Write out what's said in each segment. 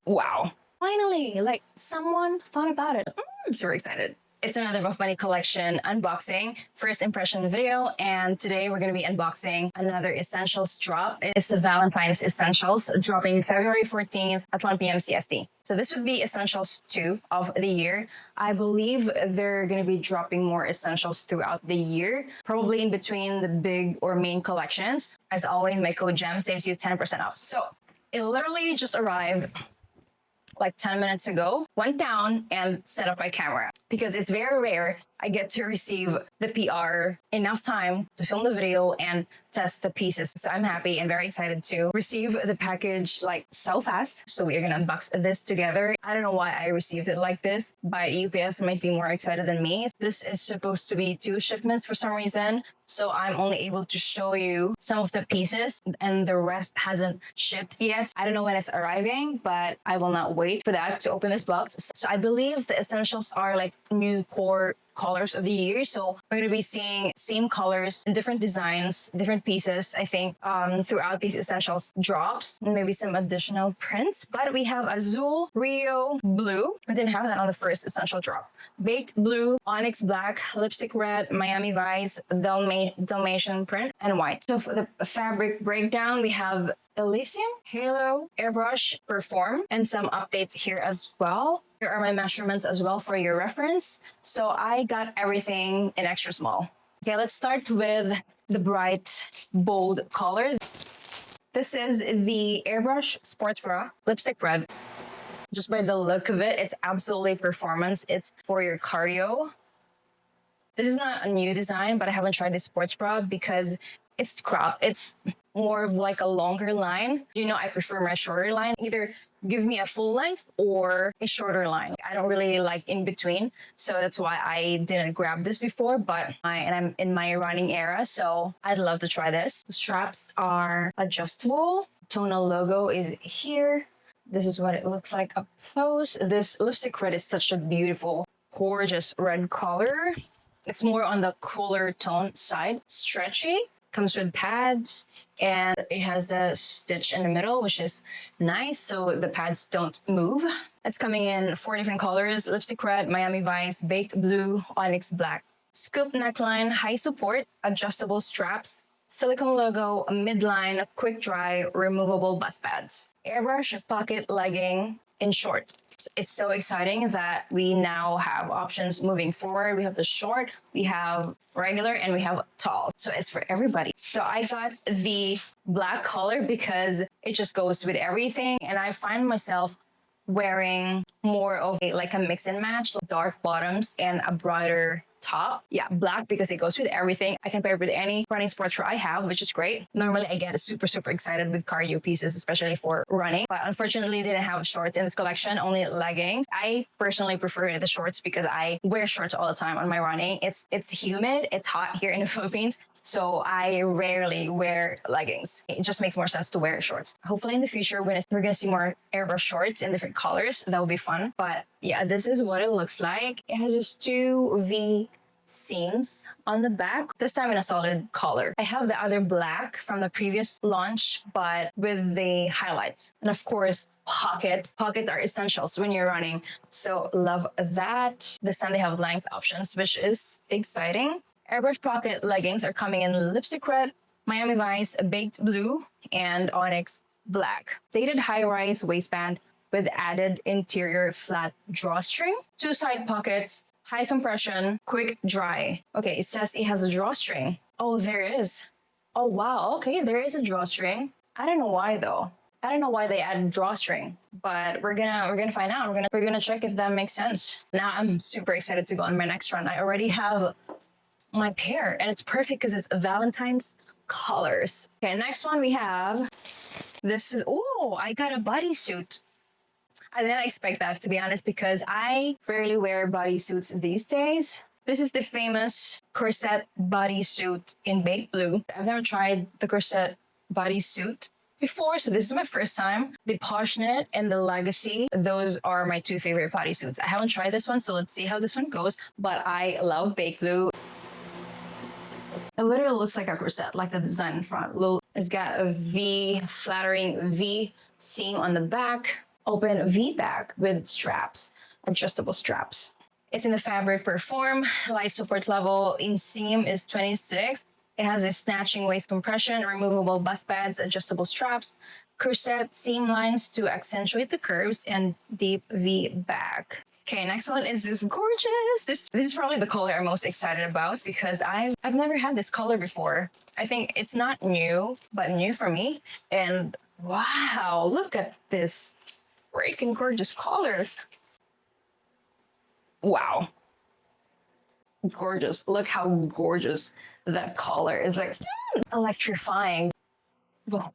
Wow. Finally, like someone thought about it. I'm so excited. It's another Buffbunny collection unboxing, first impression video, and today we're going to be unboxing another Essentials drop. It's the Valentine's Essentials, dropping February 14th at 1 p.m. CST. So this would be Essentials 2 of the year. I believe they're going to be dropping more Essentials throughout the year, probably in between the big or main collections. As always, my code GEM saves you 10% off. So it literally just arrived like 10 minutes ago, went down and set up my camera because it's very rare I get to receive the PR enough time to film the video and test the pieces. So I'm happy and very excited to receive the package like so fast. So we're gonna unbox this together. I don't know why I received it like this, but UPS might be more excited than me. This is supposed to be 2 shipments for some reason. So I'm only able to show you some of the pieces and the rest hasn't shipped yet. I don't know when it's arriving, but I will not wait for that to open this box. So I believe the Essentials are like new core colors of the year. So we're going to be seeing same colors and different designs, different pieces, I think, throughout these Essentials drops, and maybe some additional prints. But we have Azul, Rio, Blue. We didn't have that on the first Essential drop. Baked Blue, Onyx Black, Lipstick Red, Miami Vice, Dalmatian print, and white. So for the fabric breakdown, we have Elysium, Halo, Airbrush, Perform, and some updates here as well. Here are my measurements as well for your reference. So I got everything in extra small. Okay, let's start with the bright, bold color. This is the Airbrush Sports Bra Lipstick Red. Just by the look of it, it's absolutely performance. It's for your cardio. This is not a new design, but I haven't tried the sports bra because it's cropped. It's more of like a longer line. You know, I prefer my shorter line. Either give me a full length or a shorter line. I don't really like in between. So that's why I didn't grab this before, but I'm in my running era. So I'd love to try this. The straps are adjustable. Tonal logo is here. This is what it looks like up close. This lipstick red is such a beautiful, gorgeous red color. It's more on the cooler tone side. Stretchy. Comes with pads and it has the stitch in the middle, which is nice. So the pads don't move. It's coming in 4 different colors: Lipstick Red, Miami Vice, Baked Blue, Onyx Black. Scoop neckline, high support, adjustable straps, silicone logo, midline, quick dry, removable bust pads. Airbrush pocket legging in short. It's so exciting that we now have options moving forward. We have the short, we have regular, and we have tall. So it's for everybody. So I got the black color because it just goes with everything. And I find myself wearing more of like a mix and match, like dark bottoms and a brighter top. Yeah, black because it goes with everything. I can pair it with any running sports bra I have, which is great. Normally I get super excited with cardio pieces, especially for running, but unfortunately they didn't have shorts in this collection, only leggings. I personally prefer the shorts because I wear shorts all the time on my running. It's humid, it's hot here in the Philippines, so I rarely wear leggings. It just makes more sense to wear shorts. Hopefully in the future we're gonna see more airbrush shorts in different colors. That would be fun. But yeah, this is what it looks like. It has just 2 V seams on the back, this time in a solid color. I have the other black from the previous launch, but with the highlights. And of course, pockets are essentials when you're running. So love that. This time they have length options, which is exciting. Airbrush pocket leggings are coming in Lipstick Red, Miami Vice, Baked Blue, and Onyx Black. Dated high-rise waistband with added interior flat drawstring, 2 side pockets, high compression, quick dry. Okay, it says it has a drawstring. Oh, there is. Oh, wow. Okay, there is a drawstring. I don't know why though. I don't know why they added drawstring, but we're gonna find out. We're gonna check if that makes sense. Now I'm super excited to go on my next run. I already have my pair and it's perfect because it's Valentine's colors. Okay, next one we have, this is, oh, I got a bodysuit. I didn't expect that, to be honest, because I rarely wear bodysuits these days. This is the famous corset bodysuit in Baked Blue. I've never tried the corset bodysuit before, so this is my first time. The Poshnet and the Legacy, those are my 2 favorite bodysuits. I haven't tried this one, so let's see how this one goes. But I love Baked Blue. It literally looks like a corset, like the design in front. It's got a V, flattering V seam on the back. Open V back with straps, adjustable straps. It's in the fabric Perform, light support level, inseam is 26. It has a snatching waist compression, removable bust pads, adjustable straps, corset seam lines to accentuate the curves, and deep V back. Okay, next one is this gorgeous. This is probably the color I'm most excited about because I've never had this color before. I think it's not new, but new for me. And wow, look at this freaking gorgeous color. Wow. Gorgeous. Look how gorgeous that color is, like electrifying. Well,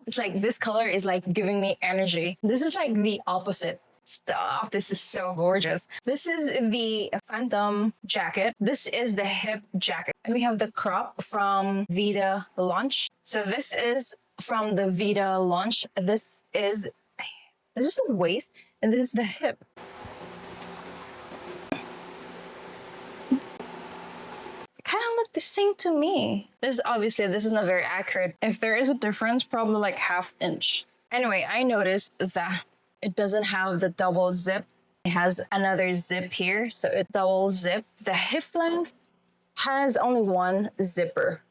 it's like this color is like giving me energy. This is like the opposite stuff. This is so gorgeous. This is the Phantom jacket. This is the hip jacket. And we have the crop from Vita Launch. So this is from the Vita Launch. This is the waist and this is the hip. Kind of look the same to me. This is not very accurate. If there is a difference, probably like ½ inch. Anyway, I noticed that it doesn't have the double zip. It has another zip here, so it double zip. The hip length has only one zipper.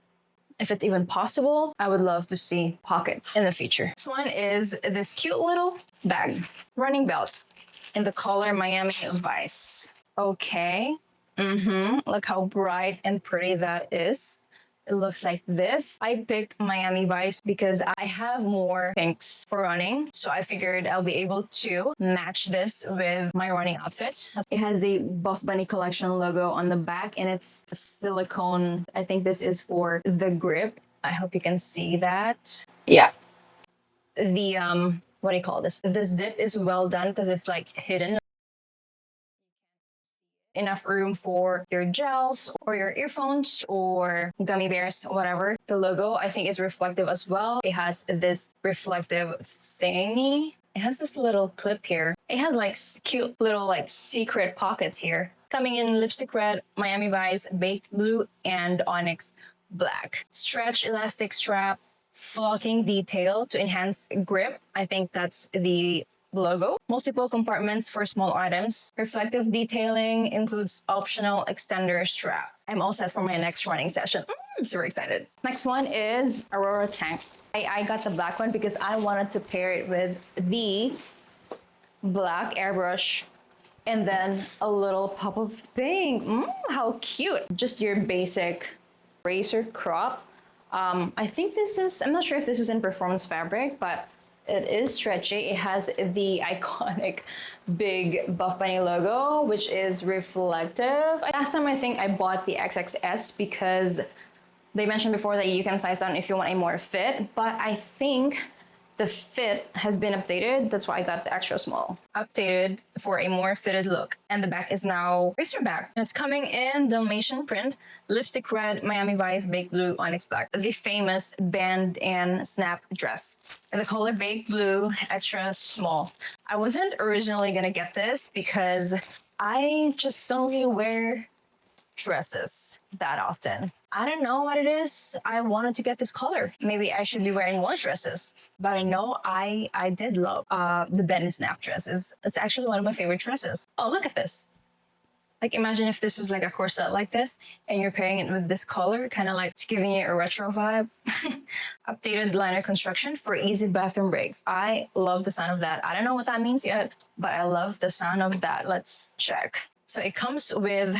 If it's even possible, I would love to see pockets in the future. This one is this cute little bag, running belt in the color Miami Vice. Okay. Look how bright and pretty that is. It looks like this. I picked Miami Vice because I have more pinks for running. So I figured I'll be able to match this with my running outfit. It has the Buffbunny collection logo on the back and it's silicone. I think this is for the grip. I hope you can see that. Yeah. The, what do you call this? The zip is well done because it's like hidden. Enough room for your gels or your earphones or gummy bears, whatever. The logo, I think, is reflective as well. It has this reflective thingy. It has this little clip here. It has like cute little like secret pockets here. Coming in lipstick red, Miami Vice, baked blue, and onyx black. Stretch elastic strap, flocking detail to enhance grip. I think that's the logo. Multiple compartments for small items. Reflective detailing includes optional extender strap. I'm all set for my next running session. I'm super excited. Next one is Aurora Tank. I got the black one because I wanted to pair it with the black airbrush and then a little pop of pink. How cute. Just your basic racer crop. I think this is, I'm not sure if this is in performance fabric, but it is stretchy. It has the iconic big Buffbunny logo, which is reflective. Last time I think I bought the XXS because they mentioned before that you can size down if you want a more fit, but I think the fit has been updated. That's why I got the extra small. Updated for a more fitted look. And the back is now racer back. It's coming in Dalmatian print, lipstick red, Miami Vice, baked blue, onyx black. The famous band and snap dress. And the color baked blue, extra small. I wasn't originally gonna get this because I just don't really wear dresses that often. I don't know what it is. I wanted to get this color. Maybe I should be wearing more dresses. But I know I did love the bend and snap dresses. It's actually one of my favorite dresses. Oh, look at this. Like imagine if this is like a corset like this and you're pairing it with this color, kind of like it's giving you a retro vibe. Updated liner construction for easy bathroom breaks. I love the sound of that. I don't know what that means yet, but I love the sound of that. Let's check. So it comes with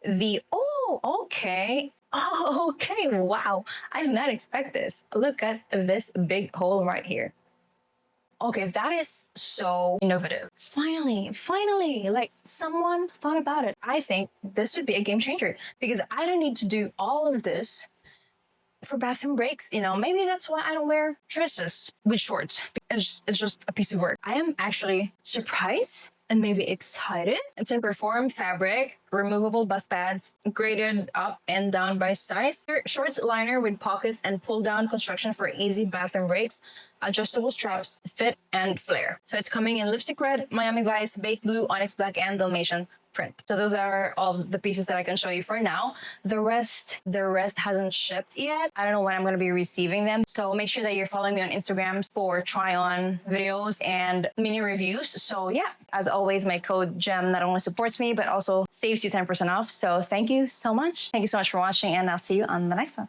the, okay. Oh, okay. Wow. I did not expect this. Look at this big hole right here. Okay, that is so innovative. Finally, like someone thought about it. I think this would be a game changer because I don't need to do all of this for bathroom breaks. You know, maybe that's why I don't wear dresses with shorts. It's just a piece of work. I am actually surprised and maybe excited. It's in Perform fabric. removable bust pads, graded up and down by size, shorts liner with pockets and pull down construction for easy bathroom breaks, adjustable straps, fit and flare. So it's coming in lipstick red, Miami Vice, baked blue, onyx black, and Dalmatian print. So those are all the pieces that I can show you for now. The rest hasn't shipped yet. I don't know when I'm going to be receiving them. So make sure that you're following me on Instagram for try on videos and mini reviews. So yeah, as always, my code GEM not only supports me, but also saves you 10% off. So thank you so much. Thank you so much for watching, and I'll see you on the next one.